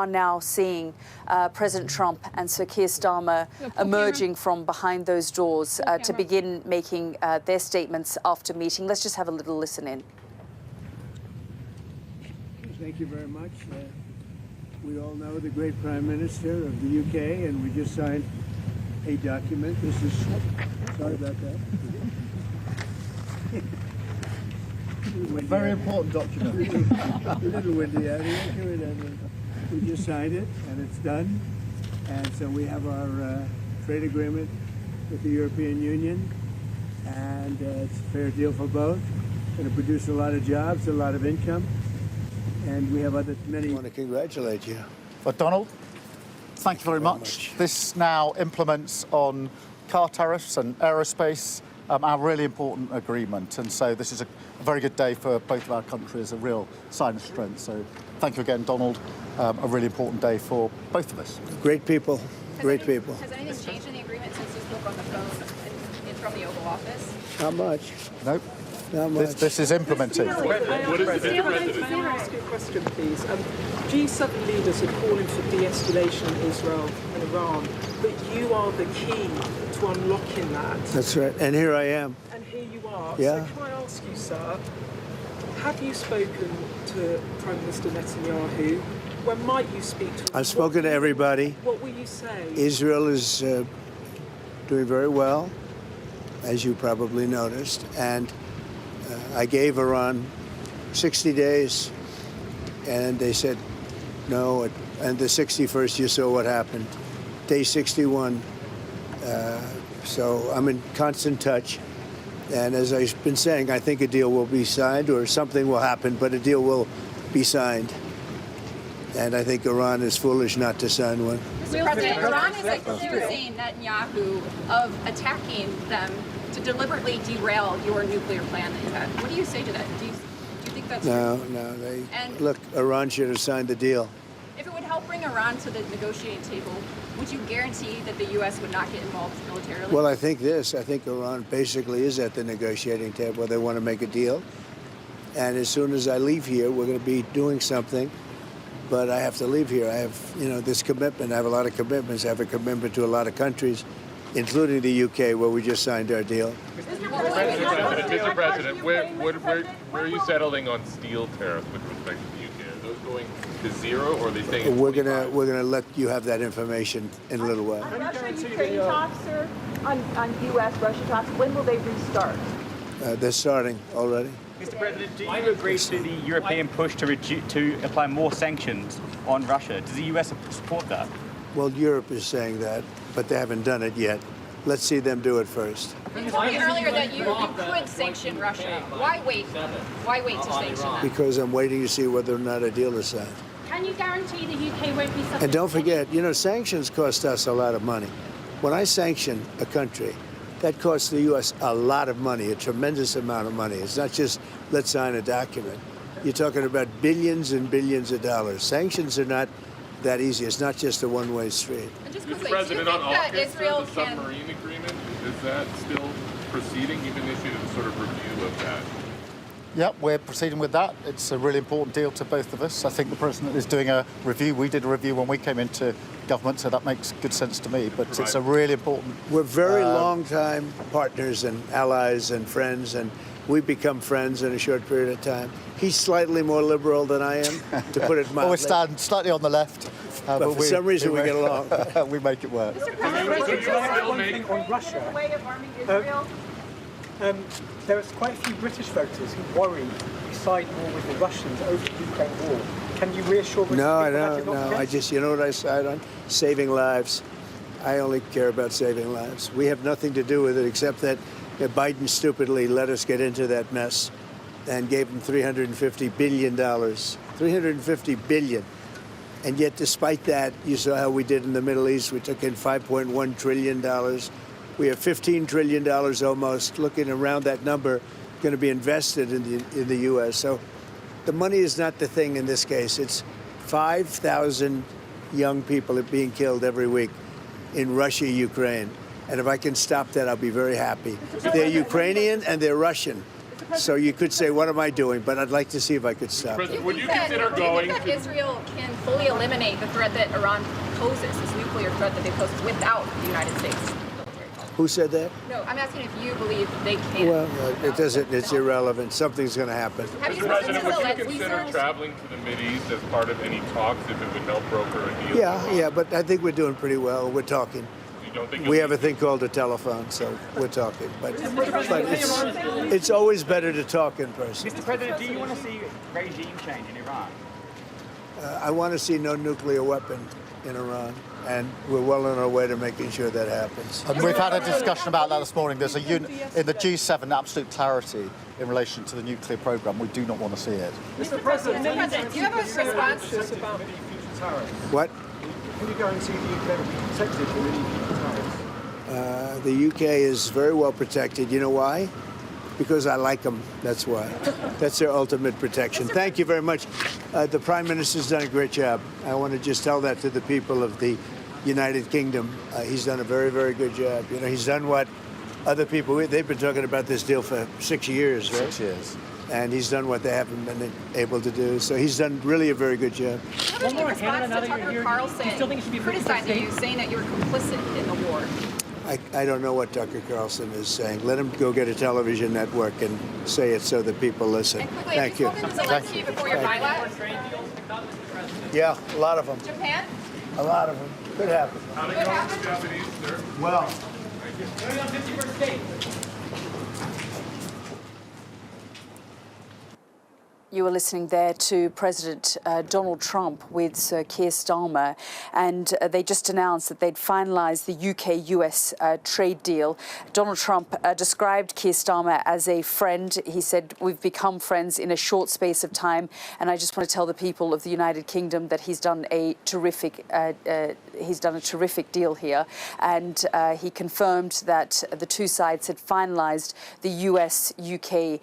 are now seeing President Trump and Sir Keir Starmer emerging from behind those doors to begin making their statements after meeting. Let's just have a little listen in. Thank you very much. We all know the great Prime Minister of the UK, and we just signed a document. This is, sorry about that. Very important document. A little windy out here. We just signed it, and it's done. And so we have our trade agreement with the European Union, and it's a fair deal for both. Going to produce a lot of jobs, a lot of income, and we have many. I want to congratulate you. Well, Donald, thank you very much. This now implements on car tariffs and aerospace our really important agreement, and so this is a very good day for both of our countries, a real sign of strength. So thank you again, Donald. A really important day for both of us. Great people, great people. Has anything changed in the agreement since you spoke on the phone from the Oval Office? Not much. Nope. Not much. This is implemented. What is the President? May I ask you a question, please? G7 leaders are calling for de-escalation in Israel and Iran, but you are the key to unlocking that. That's right, and here I am. And here you are. Yeah. So can I ask you, sir, have you spoken to Prime Minister Netanyahu? When might you speak to him? I've spoken to everybody. What will you say? Israel is doing very well, as you probably noticed, and I gave Iran 60 days, and they said no, and the 61st, you saw what happened. Day 61, so I'm in constant touch, and as I've been saying, I think a deal will be signed, or something will happen, but a deal will be signed, and I think Iran is foolish not to sign one. Mr. President, Iran is accusing Netanyahu of attacking them to deliberately derail your nuclear plan that you had. What do you say to that? Do you think that's No, true? no. Look, Iran should have signed the deal. If it would help bring Iran to the negotiating table, would you guarantee that the U.S. would not get involved militarily? Well, I think Iran basically is at the negotiating table. They want to make a deal. And as soon as I leave here, we're going to be doing something. But I have to leave here. I have, this commitment. I have a lot of commitments. I have a commitment to a lot of countries, including the UK, where we just signed our deal. Mr. President, where are you settling on steel tariffs with respect to the UK? Are those going to zero, or are they staying at 25? We're gonna let you have that information in a little while. On Russia-Ukraine talks, sir, on U.S.-Russia talks, when will they restart? They're starting already. Mr. President, do you agree to the European push to apply more sanctions on Russia? Does the U.S. support that? Well, Europe is saying that, but they haven't done it yet. Let's see them do it first. You told me earlier that you could sanction Russia. Why wait? Why wait to sanction them? Because I'm waiting to see whether or not a deal is signed. Can you guarantee the UK won't be subject? And don't forget, sanctions cost us a lot of money. When I sanction a country, that costs the U.S. a lot of money, a tremendous amount of money. It's not just let's sign a document. You're talking about billions and billions of dollars. Sanctions are not that easy. It's not just a one-way street. Mr. President, on AUKUS, the submarine agreement, is that still proceeding? You've initiated a sort of review of that. Yep, we're proceeding with that. It's a really important deal to both of us. I think the President is doing a review. We did a review when we came into government, so that makes good sense to me. But it's a really important... We're very long-time partners and allies and friends, and we've become friends in a short period of time. He's slightly more liberal than I am, to put it mildly. We stand slightly on the left. But for some reason we get along. We make it work. One thing on Russia. There are quite a few British voters who worry we side more with the Russians over the Ukraine war. Can you reassure British No, I people don't. that No, I just, you know what I side on? Saving lives. I only care about saving lives. We have nothing to do with it except that Biden stupidly let us get into that mess and gave them $350 billion. $350 billion. And yet, despite that, you saw how we did in the Middle East. We took in $5.1 trillion. We have $15 trillion almost, looking around that number, going to be invested in the U.S. So the money is not the thing in this case. It's 5,000 young people are being killed every week in Russia, Ukraine. And if I can stop that, I'll be very happy. They're Ukrainian and they're Russian. So you could say, what am I doing? But I'd like to see if I could stop it. Would you Do consider you going think that Israel can fully eliminate the threat that Iran poses, this nuclear threat that they pose, without the United States military? Who said that? No, I'm asking if you believe they can. Well, it doesn't. It's irrelevant. Something's going to happen. Have you Mr. President, would you Zelensky, consider sir? traveling to the Mideast as part of any talks if it would help broker a deal? Yeah, but I think we're doing pretty well. We're talking. You don't think We have a thing called a telephone, so we're talking. But it's always better to talk in person. Mr. President, do you want to see regime change in Iran? I want to see no nuclear weapon in Iran, and we're well on our way to making sure that happens. And we've had a discussion about that this morning. There's in the G7 absolute clarity in relation to the nuclear program. We do not want to see it. Mr. President, do you have a response? about the future tariffs? What? Can you guarantee the UK will be protected from any future tariffs? The UK is very well protected. You know why? Because I like them. That's why. That's their ultimate protection. Thank you very much. The Prime Minister's done a great job. I want to just tell that to the people of the United Kingdom. He's done a very, very good job. You know, he's done what other people, they've been talking about this deal for 6 years, right? 6 years. And he's done what they haven't been able to do. So he's done really a very good job. How about your response to Tucker Carlson criticizing you, saying that you were complicit in the war? I don't know what Tucker Carlson is saying. Let him go get a television network and say it so that people listen. And quickly, Thank you. have you spoken to Zelensky before your bilat? Yeah, a lot of them. Japan? A lot of them. Could happen. How to go with the Japanese, sir? Well. You were listening there to President Donald Trump with Sir Keir Starmer, and they just announced that they'd finalised the UK-US trade deal. Donald Trump described Keir Starmer as a friend. He said, "We've become friends in a short space of time, and I just want to tell the people of the United Kingdom that he's done a terrific deal here." And he confirmed that the two sides had finalised the US-UK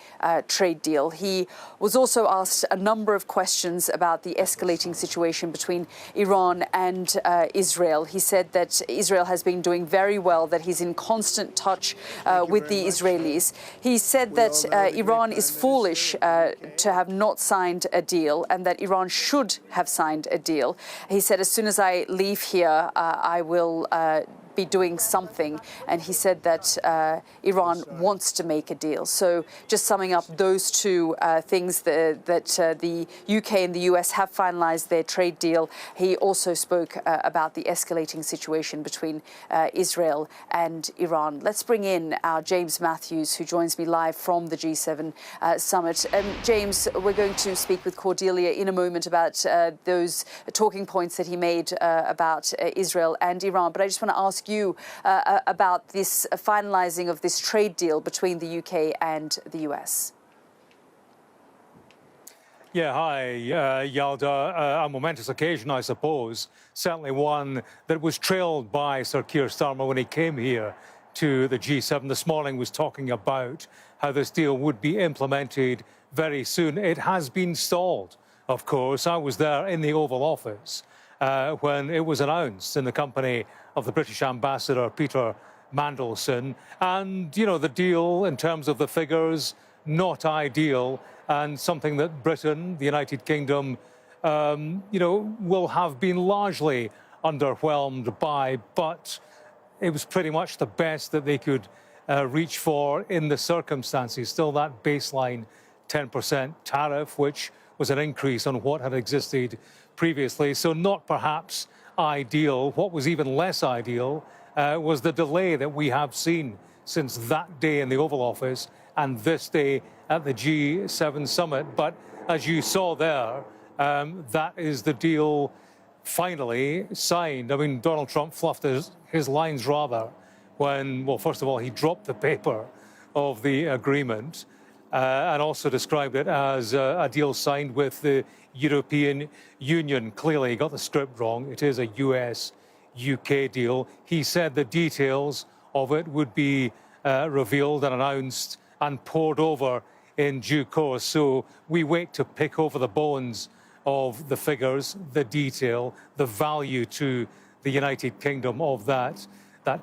trade deal. He was also asked a number of questions about the escalating situation between Iran and Israel. He said that Israel has been doing very well, that he's in constant touch with the Israelis. He said that Iran is foolish to have not signed a deal and that Iran should have signed a deal. He said, as soon as I leave here, I will be doing something, and he said that Iran wants to make a deal. So just summing up those two things, that the UK and the US have finalised their trade deal. He also spoke about the escalating situation between Israel and Iran. Let's bring in our James Matthews, who joins me live from the G7 summit. James, we're going to speak with Cordelia in a moment about those talking points that he made about Israel and Iran. But I just want to ask you about this finalising of this trade deal between the UK and the US. Yeah, hi, Yalda. A momentous occasion, I suppose. Certainly one that was trailed by Sir Keir Starmer when he came here to the G7 this morning, was talking about how this deal would be implemented very soon. It has been stalled, of course. I was there in the Oval Office when it was announced in the company of the British Ambassador, Peter Mandelson. And, you know, the deal in terms of the figures, not ideal, and something that Britain, the United Kingdom, will have been largely underwhelmed by, but it was pretty much the best that they could reach for in the circumstances. Still that baseline 10% tariff, which was an increase on what had existed previously. So not perhaps ideal. What was even less ideal was the delay that we have seen since that day in the Oval Office and this day at the G7 summit. But as you saw there, that is the deal finally signed. I mean, Donald Trump fluffed his lines rather when, well, first of all, he dropped the paper of the agreement and also described it as a deal signed with the European Union. Clearly, he got the script wrong. It is a US-UK deal. He said the details of it would be revealed and announced and poured over in due course. So we wait to pick over the bones of the figures, the detail, the value to the United Kingdom of that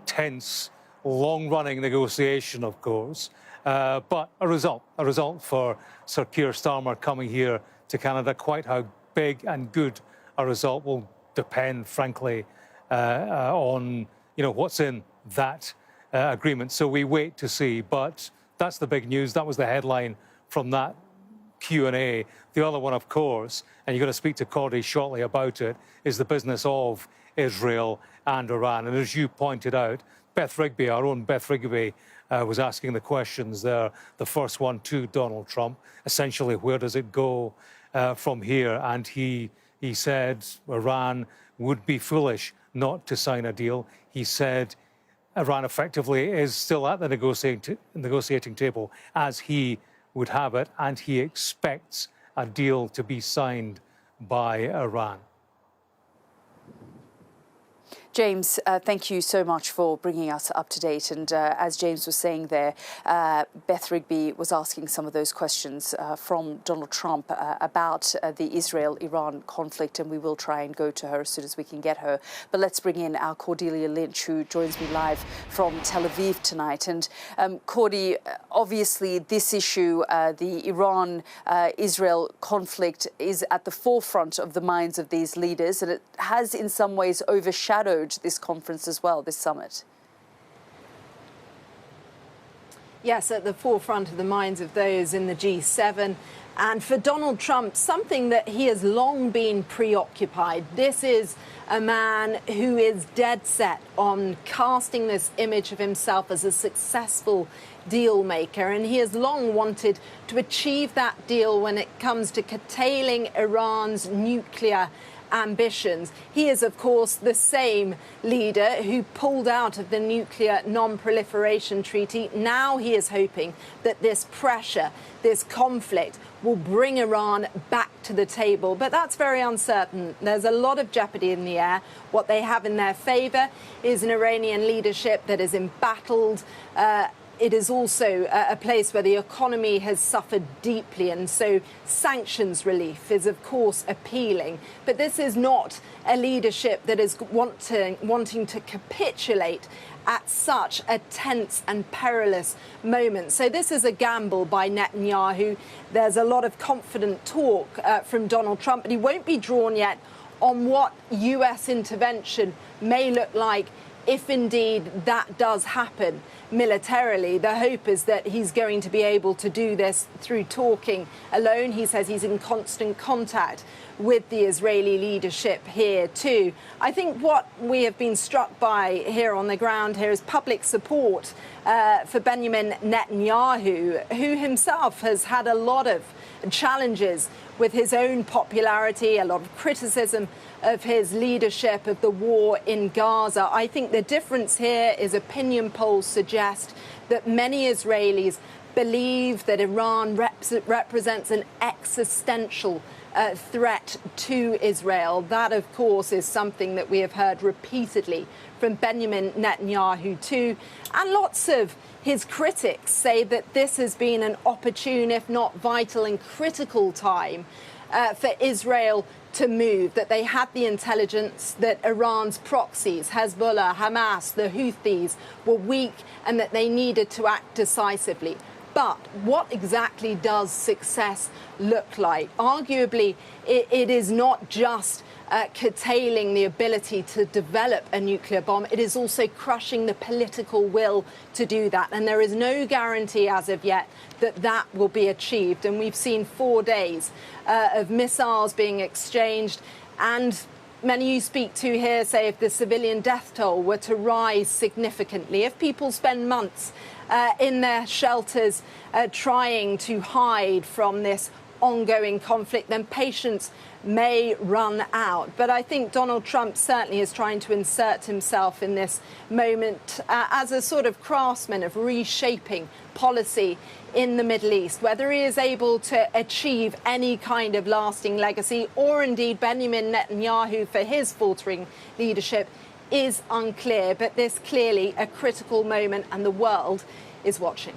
tense, long-running negotiation, of course. But a result for Sir Keir Starmer coming here to Canada. Quite how big and good a result will depend, frankly, on what's in that agreement. So we wait to see. But that's the big news. That was the headline from that Q&A. The other one, of course, and you're going to speak to Cordy shortly about it, is the business of Israel and Iran. And as you pointed out, Beth Rigby, our own Beth Rigby, was asking the questions there. The first one to Donald Trump, essentially, where does it go from here? And he said Iran would be foolish not to sign a deal. He said Iran effectively is still at the negotiating table as he would have it, and he expects a deal to be signed by Iran. James, thank you so much for bringing us up to date. And as James was saying there, Beth Rigby was asking some of those questions from Donald Trump about the Israel-Iran conflict, and we will try and go to her as soon as we can get her. But let's bring in our Cordelia Lynch, who joins me live from Tel Aviv tonight. And Cordy, obviously this issue, the Iran-Israel conflict, is at the forefront of the minds of these leaders, and it has in some ways overshadowed this conference as well, this summit. Yes, at the forefront of the minds of those in the G7. And for Donald Trump, something that he has long been preoccupied. This is a man who is dead set on casting this image of himself as a successful deal maker. And he has long wanted to achieve that deal when it comes to curtailing Iran's nuclear ambitions. He is, of course, the same leader who pulled out of the nuclear non-proliferation treaty. Now he is hoping that this pressure, this conflict, will bring Iran back to the table. But that's very uncertain. There's a lot of jeopardy in the air. What they have in their favor is an Iranian leadership that is embattled. It is also a place where the economy has suffered deeply, and so sanctions relief is, of course, appealing. But this is not a leadership that is wanting to capitulate at such a tense and perilous moment. So this is a gamble by Netanyahu. There's a lot of confident talk from Donald Trump, but he won't be drawn yet on what US intervention may look like if indeed that does happen militarily. The hope is that he's going to be able to do this through talking alone. He says he's in constant contact with the Israeli leadership here too. I think what we have been struck by here on the ground here is public support for Benjamin Netanyahu, who himself has had a lot of challenges with his own popularity, a lot of criticism of his leadership of the war in Gaza. I think the difference here is opinion polls suggest that many Israelis believe that Iran represents an existential threat to Israel. That, of course, is something that we have heard repeatedly from Benjamin Netanyahu too. And lots of his critics say that this has been an opportune, if not vital and critical time for Israel to move, that they had the intelligence that Iran's proxies, Hezbollah, Hamas, the Houthis, were weak and that they needed to act decisively. But what exactly does success look like? Arguably, it is not just curtailing the ability to develop a nuclear bomb. It is also crushing the political will to do that. And there is no guarantee as of yet that that will be achieved. And we've seen 4 days of missiles being exchanged. And many you speak to here say if the civilian death toll were to rise significantly, if people spend months in their shelters trying to hide from this ongoing conflict, then patience may run out. But I think Donald Trump certainly is trying to insert himself in this moment as a sort of craftsman of reshaping policy in the Middle East. Whether he is able to achieve any kind of lasting legacy, or indeed Benjamin Netanyahu for his faltering leadership, is unclear. But this clearly a critical moment, and the world is watching.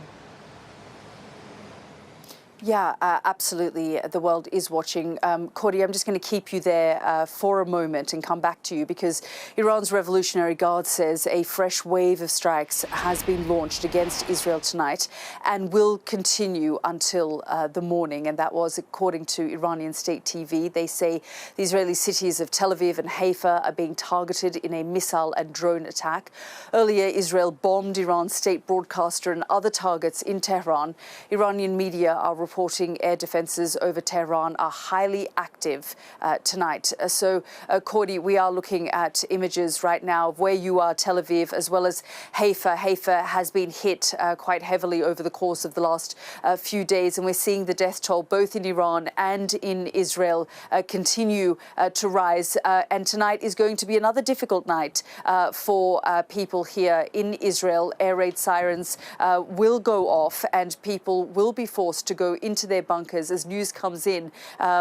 Yeah, absolutely. The world is watching. Cordy, I'm just going to keep you there for a moment and come back to you, because Iran's Revolutionary Guard says a fresh wave of strikes has been launched against Israel tonight and will continue until the morning. And that was according to Iranian state TV. They say the Israeli cities of Tel Aviv and Haifa are being targeted in a missile and drone attack. Earlier, Israel bombed Iran's state broadcaster and other targets in Tehran. Iranian media are reporting air defences over Tehran are highly active tonight. So, Cordy, we are looking at images right now of where you are, Tel Aviv, as well as Haifa. Haifa has been hit quite heavily over the course of the last few days, and we're seeing the death toll both in Iran and in Israel continue to rise. And tonight is going to be another difficult night for people here in Israel. Air raid sirens will go off and people will be forced to go into their bunkers as news comes in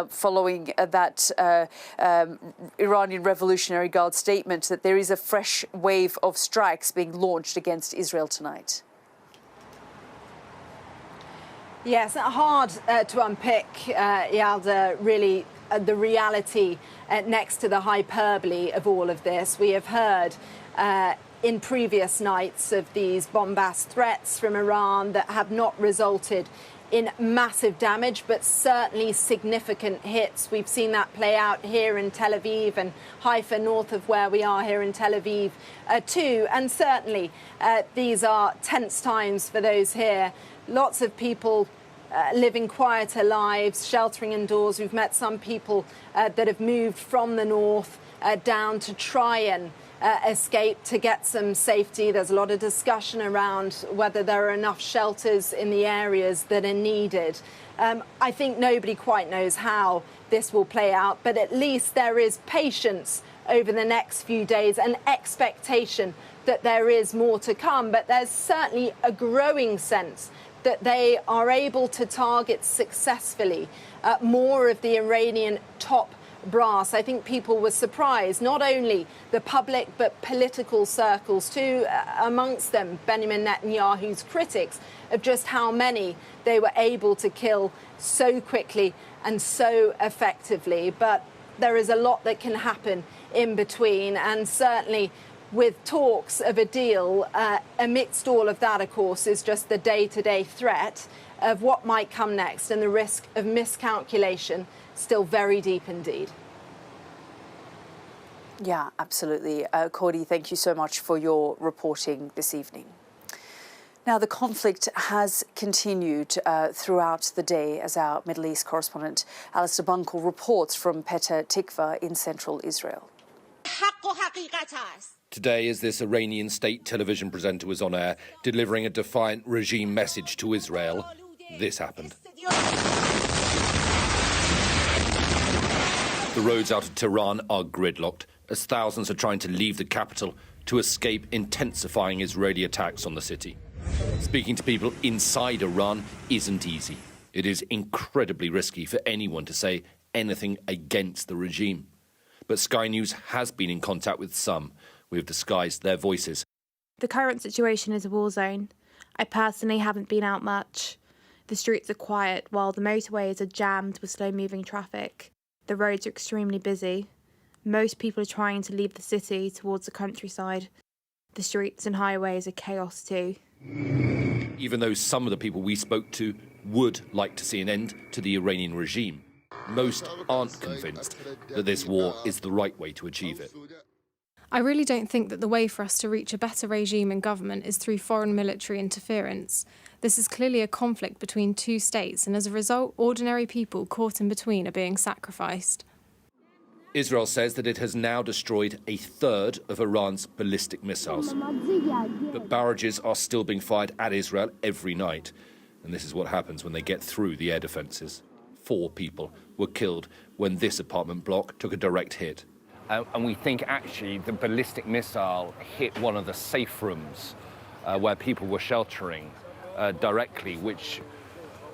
following that Iranian Revolutionary Guard statement that there is a fresh wave of strikes being launched against Israel tonight. Yes, hard to unpick, Yalda, really the reality next to the hyperbole of all of this. We have heard in previous nights of these bombast threats from Iran that have not resulted in massive damage, but certainly significant hits. We've seen that play out here in Tel Aviv and Haifa, north of where we are here in Tel Aviv too. And certainly these are tense times for those here. Lots of people living quieter lives, sheltering indoors. We've met some people that have moved from the north down to try and escape to get some safety. There's a lot of discussion around whether there are enough shelters in the areas that are needed. I think nobody quite knows how this will play out, but at least there is patience over the next few days and expectation that there is more to come. But there's certainly a growing sense that they are able to target successfully more of the Iranian top brass. I think people were surprised, not only the public but political circles too, amongst them Benjamin Netanyahu's critics, of just how many they were able to kill so quickly and so effectively. But there is a lot that can happen in between, and certainly with talks of a deal, amidst all of that, of course, is just the day-to-day threat of what might come next, and the risk of miscalculation still very deep indeed. Yeah, absolutely. Cordy, thank you so much for your reporting this evening. Now, the conflict has continued throughout the day, as our Middle East correspondent Alistair Bunkle reports from Petah Tikva in central Israel. Today, as this Iranian state television presenter was on air, delivering a defiant regime message to Israel, this happened. The roads out of Tehran are gridlocked, as thousands are trying to leave the capital to escape intensifying Israeli attacks on the city. Speaking to people inside Iran isn't easy. It is incredibly risky for anyone to say anything against the regime. But Sky News has been in contact with some who have disguised their voices. The current situation is a war zone. I personally haven't been out much. The streets are quiet while the motorways are jammed with slow-moving traffic. The roads are extremely busy. Most people are trying to leave the city towards the countryside. The streets and highways are chaos too. Even though some of the people we spoke to would like to see an end to the Iranian regime, most aren't convinced that this war is the right way to achieve it. I really don't think that the way for us to reach a better regime and government is through foreign military interference. This is clearly a conflict between two states, and as a result, ordinary people caught in between are being sacrificed. Israel says that it has now destroyed a third of Iran's ballistic missiles. But barrages are still being fired at Israel every night. And this is what happens when they get through the air defences. 4 people were killed when this apartment block took a direct hit. And we think actually the ballistic missile hit one of the safe rooms where people were sheltering directly, which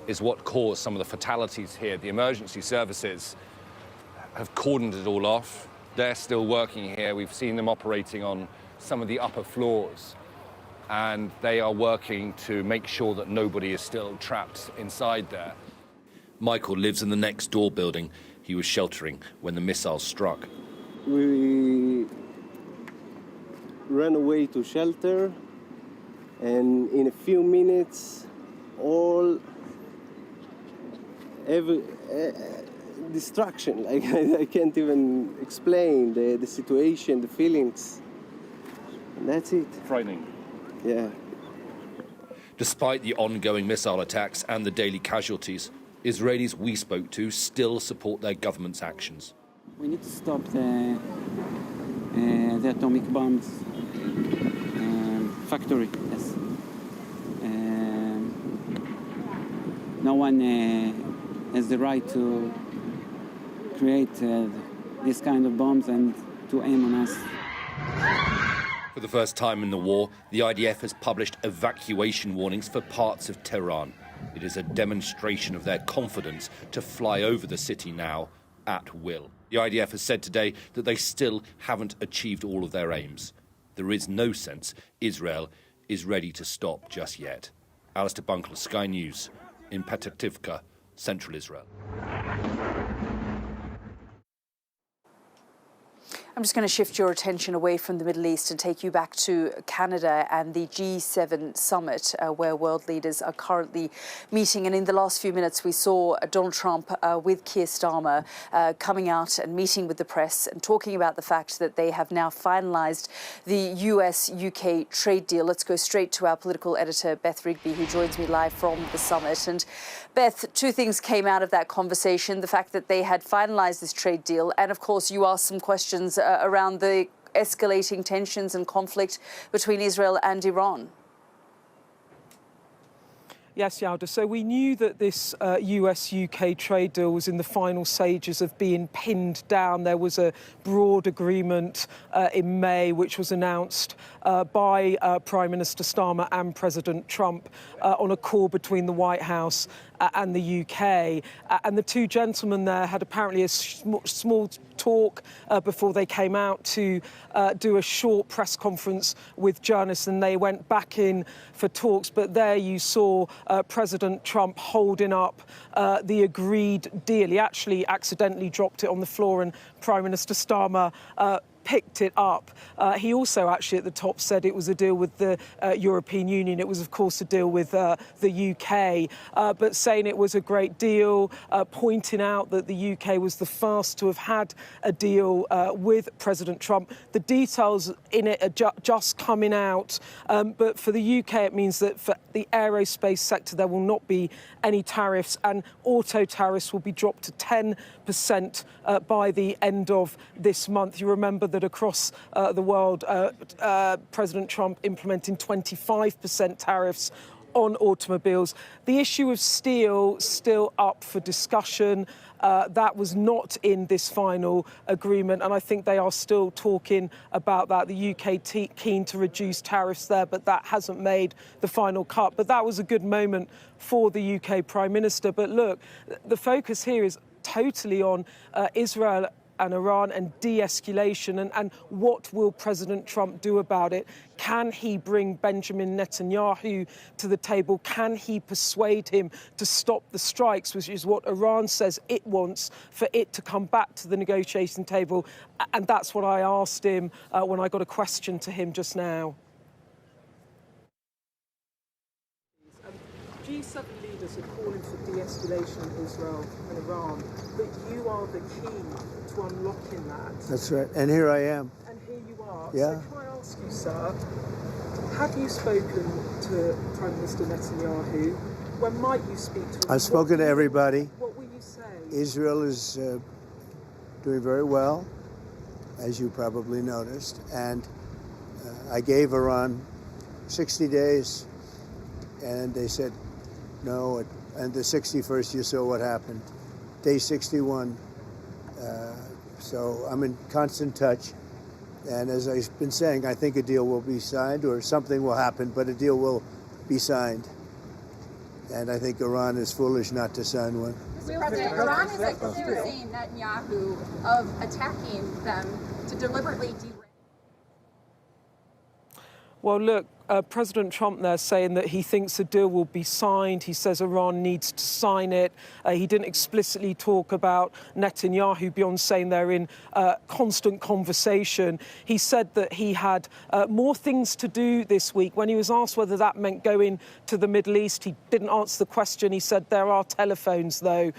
is what caused some of the fatalities here. The emergency services have cordoned it all off. They're still working here. We've seen them operating on some of the upper floors, and they are working to make sure that nobody is still trapped inside there. Michael lives in the next door building. He was sheltering when the missile struck. We ran away to shelter, and in a few minutes, every destruction. Like I can't even explain the situation, the feelings. And that's it. Frightening. Yeah. Despite the ongoing missile attacks and the daily casualties, Israelis we spoke to still support their government's actions. We need to stop the atomic bombs factory. Yes. No one has the right to create this kind of bombs and to aim on us. For the first time in the war, the IDF has published evacuation warnings for parts of Tehran. It is a demonstration of their confidence to fly over the city now at will. The IDF has said today that they still haven't achieved all of their aims. There is no sense Israel is ready to stop just yet. Alistair Bunkle, Sky News, in Petah Tikva, central Israel. I'm just going to shift your attention away from the Middle East and take you back to Canada and the G7 summit, where world leaders are currently meeting. And in the last few minutes, we saw Donald Trump with Keir Starmer coming out and meeting with the press and talking about the fact that they have now finalised the US-UK trade deal. Let's go straight to our political editor, Beth Rigby, who joins me live from the summit. And Beth, two things came out of that conversation: the fact that they had finalised this trade deal, and of course you asked some questions around the escalating tensions and conflict between Israel and Iran. Yes, Yalda. So we knew that this US-UK trade deal was in the final stages of being pinned down. There was a broad agreement in May, which was announced by Prime Minister Starmer and President Trump on a call between the White House and the UK. And the two gentlemen there had apparently a small talk before they came out to do a short press conference with journalists, and they went back in for talks. But there you saw President Trump holding up the agreed deal. He actually accidentally dropped it on the floor, and Prime Minister Starmer picked it up. He also actually at the top said it was a deal with the European Union. It was, of course, a deal with the UK, but saying it was a great deal, pointing out that the UK was the first to have had a deal with President Trump. The details in it are just coming out, but for the UK it means that for the aerospace sector there will not be any tariffs, and auto tariffs will be dropped to 10% by the end of this month. You remember that across the world, President Trump implementing 25% tariffs on automobiles. The issue of steel still up for discussion. That was not in this final agreement, and I think they are still talking about that. The UK keen to reduce tariffs there, but that hasn't made the final cut. But that was a good moment for the UK Prime Minister. But look, the focus here is totally on Israel and Iran and de-escalation, and what will President Trump do about it? Can he bring Benjamin Netanyahu to the table? Can he persuade him to stop the strikes, which is what Iran says it wants, for it to come back to the negotiation table? And that's what I asked him when I got a question to him just now. G7 leaders are calling for de-escalation in Israel and Iran, but you are the key to unlocking that. That's right, and here I am. And here you are. Yeah. So can I ask you, sir, have you spoken to Prime Minister Netanyahu? When might you speak to him? I've spoken to everybody. What will you say? Israel is doing very well, as you probably noticed, and I gave Iran 60 days, and they said no, and the 61st you saw what happened. Day 61. So I'm in constant touch, and as I've been saying, I think a deal will be signed, or something will happen, but a deal will be signed. And I think Iran is foolish not to sign one. Mr. President, Iran is accusing Netanyahu of attacking them to deliberately derail. Well, look, President Trump there saying that he thinks a deal will be signed. He says Iran needs to sign it. He didn't explicitly talk about Netanyahu beyond saying they're in constant conversation. He said that he had more things to do this week. When he was asked whether that meant going to the Middle East, he didn't answer the question. He said there are telephones, though.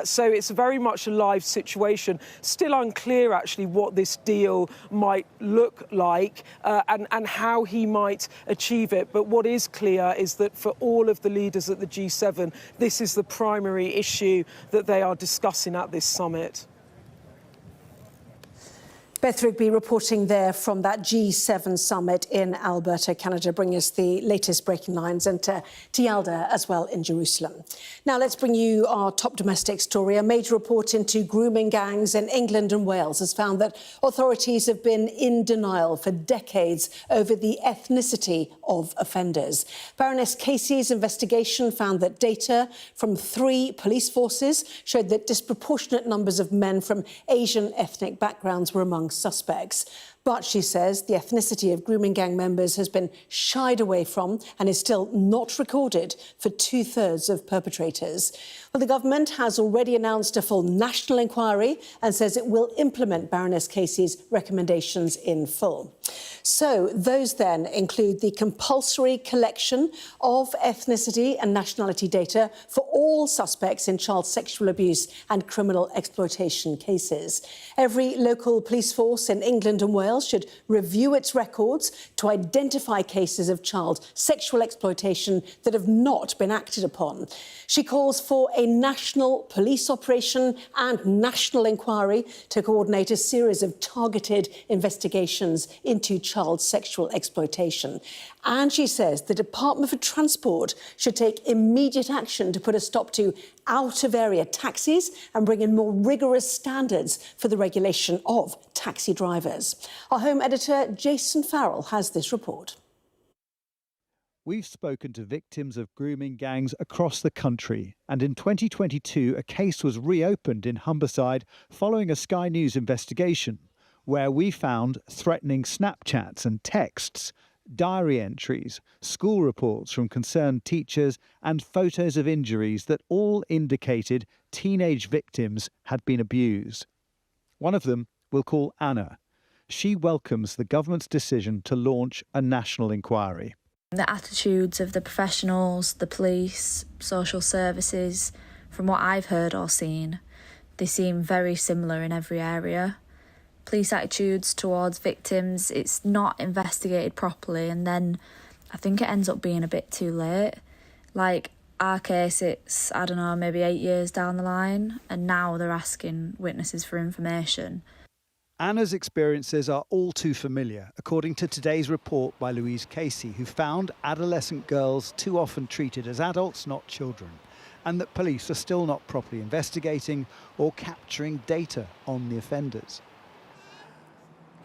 So it's very much a live situation. Still unclear, actually, what this deal might look like and how he might achieve it. But what is clear is that for all of the leaders at the G7, this is the primary issue that they are discussing at this summit. Beth Rigby reporting there from that G7 summit in Alberta, Canada, bringing us the latest breaking lines, and to Yalda as well in Jerusalem. Now let's bring you our top domestic story. A major report into grooming gangs in England and Wales has found that authorities have been in denial for decades over the ethnicity of offenders. Baroness Casey's investigation found that data from 3 police forces showed that disproportionate numbers of men from Asian ethnic backgrounds were among suspects. But she says the ethnicity of grooming gang members has been shied away from and is still not recorded for 2/3 of perpetrators. Well, the government has already announced a full national inquiry and says it will implement Baroness Casey's recommendations in full. So those then include the compulsory collection of ethnicity and nationality data for all suspects in child sexual abuse and criminal exploitation cases. Every local police force in England and Wales should review its records to identify cases of child sexual exploitation that have not been acted upon. She calls for a national police operation and national inquiry to coordinate a series of targeted investigations into child sexual exploitation. And she says the Department for Transport should take immediate action to put a stop to out-of-area taxis and bring in more rigorous standards for the regulation of taxi drivers. Our Home editor, Jason Farrell, has this report. We've spoken to victims of grooming gangs across the country, and in 2022 a case was reopened in Humberside following a Sky News investigation, where we found threatening Snapchats and texts, diary entries, school reports from concerned teachers and photos of injuries that all indicated teenage victims had been abused. One of them we'll call Anna. She welcomes the government's decision to launch a national inquiry. The attitudes of the professionals, the police, social services, from what I've heard or seen, they seem very similar in every area. Police attitudes towards victims, it's not investigated properly, and then I think it ends up being a bit too late. Like our case, it's, I don't know, maybe 8 years down the line, and now they're asking witnesses for information. Anna's experiences are all too familiar, according to today's report by Louise Casey, who found adolescent girls too often treated as adults, not children, and that police are still not properly investigating or capturing data on the offenders.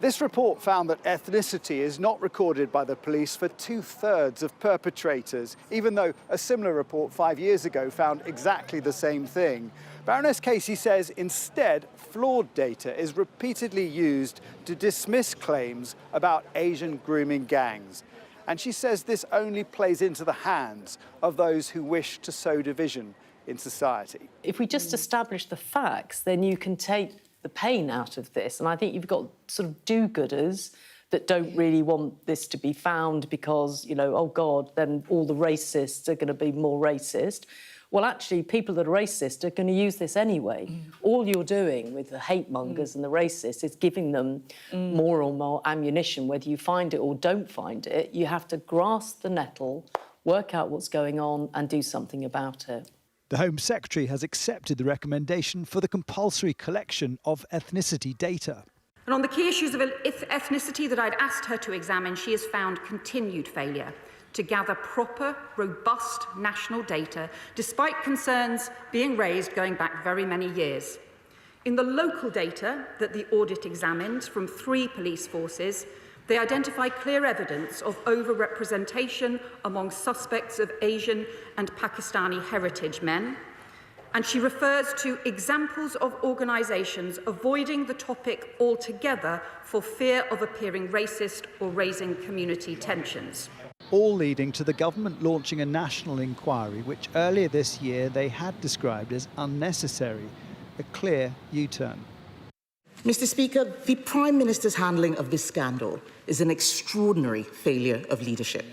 This report found that ethnicity is not recorded by the police for 2/3 of perpetrators, even though a similar report 5 years ago found exactly the same thing. Baroness Casey says instead, flawed data is repeatedly used to dismiss claims about Asian grooming gangs. And she says this only plays into the hands of those who wish to sow division in society. If we just establish the facts, then you can take the pain out of this. And I think you've got sort of do-gooders that don't really want this to be found because, you know, oh, God, then all the racists are going to be more racist. Well, actually, people that are racist are going to use this anyway. All you're doing with the hate mongers and the racists is giving them more and more ammunition. Whether you find it or don't find it, you have to grasp the nettle, work out what's going on and do something about it. The Home Secretary has accepted the recommendation for the compulsory collection of ethnicity data. And on the key issues of ethnicity that I'd asked her to examine, she has found continued failure to gather proper, robust national data, despite concerns being raised going back very many years. In the local data that the audit examined from 3 police forces, they identify clear evidence of overrepresentation among suspects of Asian and Pakistani heritage men. And she refers to examples of organisations avoiding the topic altogether for fear of appearing racist or raising community tensions. all leading to the government launching a national inquiry, which earlier this year they had described as unnecessary, a clear U-turn. Mr. Speaker, the Prime Minister's handling of this scandal is an extraordinary failure of leadership.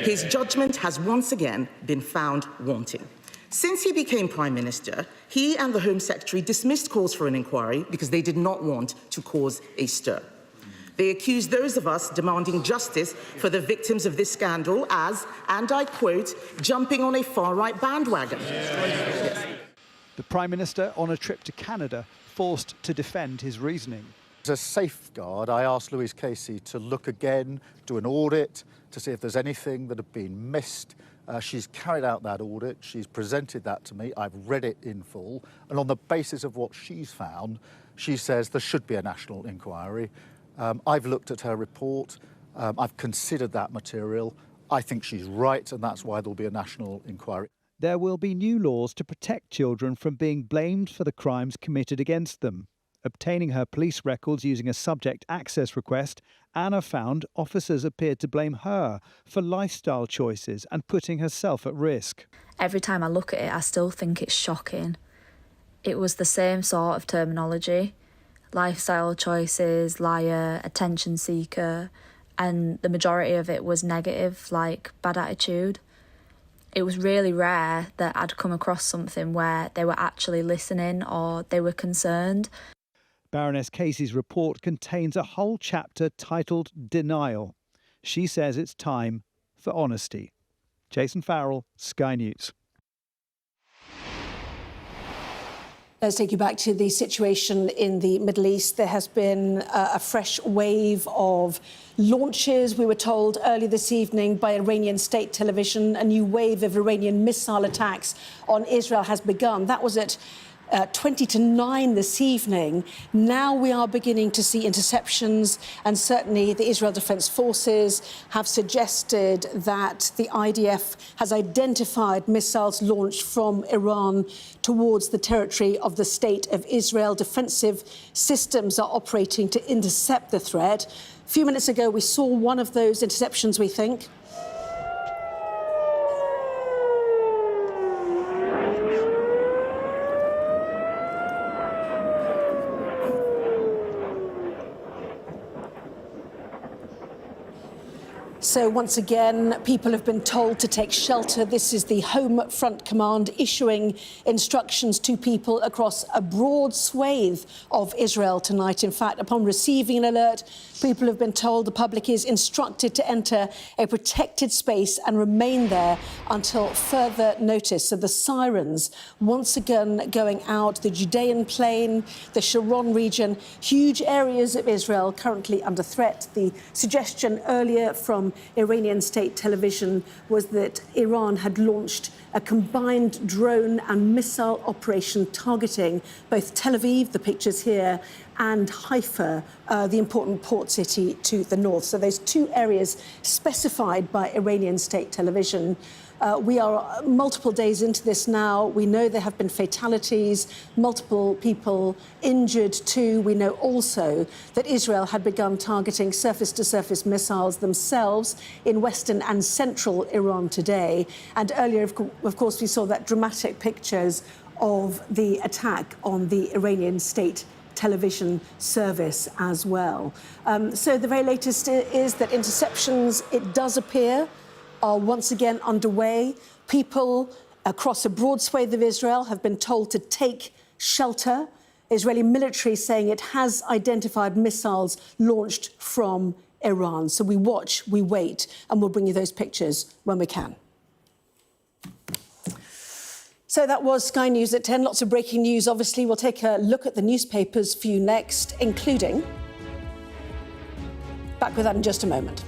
His judgment has once again been found wanting. Since he became Prime Minister, he and the Home Secretary dismissed calls for an inquiry because they did not want to cause a stir. They accused those of us demanding justice for the victims of this scandal as, and I quote, jumping on a far-right bandwagon. Yes. The Prime Minister on a trip to Canada, forced to defend his reasoning. As a safeguard, I asked Louise Casey to look again, do an audit, to see if there's anything that had been missed. She's carried out that audit, she's presented that to me, I've read it in full, and on the basis of what she's found, she says there should be a national inquiry. I've looked at her report, I've considered that material. I think she's right, and that's why there'll be a national inquiry. There will be new laws to protect children from being blamed for the crimes committed against them. Obtaining her police records using a subject access request, Anna found officers appeared to blame her for lifestyle choices and putting herself at risk. Every time I look at it, I still think it's shocking. It was the same sort of terminology. Lifestyle choices, liar, attention seeker, and the majority of it was negative, like bad attitude. It was really rare that I'd come across something where they were actually listening or they were concerned. Baroness Casey's report contains a whole chapter titled Denial. She says it's time for honesty. Jason Farrell, Sky News. Let's take you back to the situation in the Middle East. There has been a fresh wave of launches, we were told early this evening by Iranian state television. A new wave of Iranian missile attacks on Israel has begun. That was at 20 to 9 this evening. Now we are beginning to see interceptions, and certainly the Israel Defense Forces have suggested that the IDF has identified missiles launched from Iran towards the territory of the State of Israel. Defensive systems are operating to intercept the threat. A few minutes ago, we saw one of those interceptions, we think. So once again, people have been told to take shelter. This is the Home Front Command issuing instructions to people across a broad swathe of Israel tonight. In fact, upon receiving an alert, people have been told the public is instructed to enter a protected space and remain there until further notice. So the sirens once again going out, the Judean Plain, the Sharon region, huge areas of Israel currently under threat. The suggestion earlier from Iranian state television was that Iran had launched a combined drone and missile operation targeting both Tel Aviv, the pictures here, and Haifa, the important port city to the north. So there's two areas specified by Iranian state television. We are multiple days into this now. We know there have been fatalities, multiple people injured too. We know also that Israel had begun targeting surface-to-surface missiles themselves in western and central Iran today. And earlier, of course, we saw that dramatic pictures of the attack on the Iranian state television service as well. So the very latest is that interceptions, it does appear, are once again underway. People across a broad swathe of Israel have been told to take shelter. Israeli military saying it has identified missiles launched from Iran. So we watch, we wait, and we'll bring you those pictures when we can. So that was Sky News at 10. Lots of breaking news. Obviously, we'll take a look at the newspapers for you next, including... Back with that in just a moment.